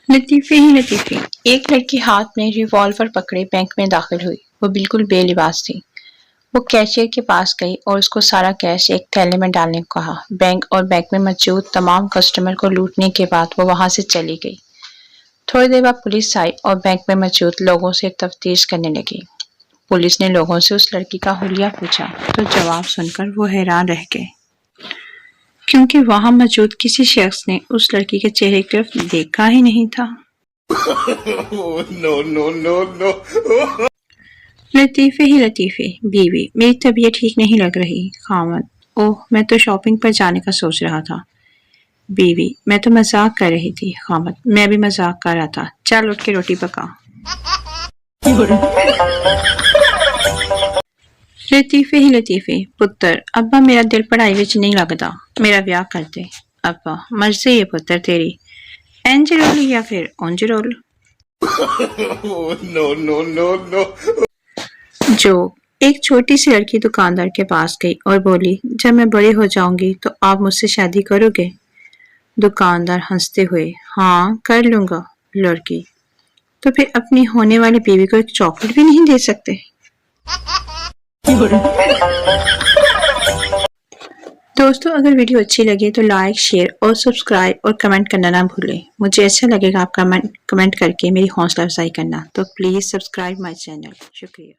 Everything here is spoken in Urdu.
لطیفے ہی لطیفے، ایک لڑکی ہاتھ میں ریوالور پکڑے بینک میں داخل ہوئی۔ وہ بالکل بے لباس تھی۔ وہ کیشیئر کے پاس گئی اور اس کو سارا کیش ایک تھیلے میں ڈالنے کو کہا۔ بینک اور بینک میں موجود تمام کسٹمر کو لوٹنے کے بعد وہ وہاں سے چلی گئی۔ تھوڑی دیر بعد پولیس آئی اور بینک میں موجود لوگوں سے تفتیش کرنے لگی۔ پولیس نے لوگوں سے اس لڑکی کا حلیہ پوچھا تو جواب سن کر وہ حیران رہ گئے، کیونکہ وہاں موجود کسی شخص نے اس لڑکی کے چہرے کی طرف دیکھا ہی نہیں تھا۔ لطیفے ہی لطیفے، بیوی: میری طبیعت ٹھیک نہیں لگ رہی۔ خاوند: اوہ، میں تو شاپنگ پر جانے کا سوچ رہا تھا۔ بیوی: میں تو مذاق کر رہی تھی۔ خاوند: میں بھی مذاق کر رہا تھا، چل اٹھ کے روٹی پکا۔ لطیفے ہی لطیفے، پتر: ابا میرا دل پڑھائی وچ نہیں لگدا، میرا بیاہ کر دے۔ ابا: مرضی ہے پتر تیری، انج رول یا پھر اونج رول۔ جو ایک چھوٹی سی لڑکی دکاندار کے پاس گئی اور بولی، جب میں بڑی ہو جاؤں گی تو آپ مجھ سے شادی کرو گے؟ دکاندار ہنستے ہوئے: ہاں کر لوں گا۔ لڑکی: تو پھر اپنی ہونے والی بیوی کو ایک چاکلیٹ بھی نہیں دے سکتے؟ دوستو، اگر ویڈیو اچھی لگے تو لائک، شیئر اور سبسکرائب اور کمنٹ کرنا نہ بھولیں۔ مجھے اچھا لگے گا آپ کمنٹ کر کے میری حوصلہ افزائی کرنا، تو پلیز سبسکرائب مائی چینل۔ شکریہ۔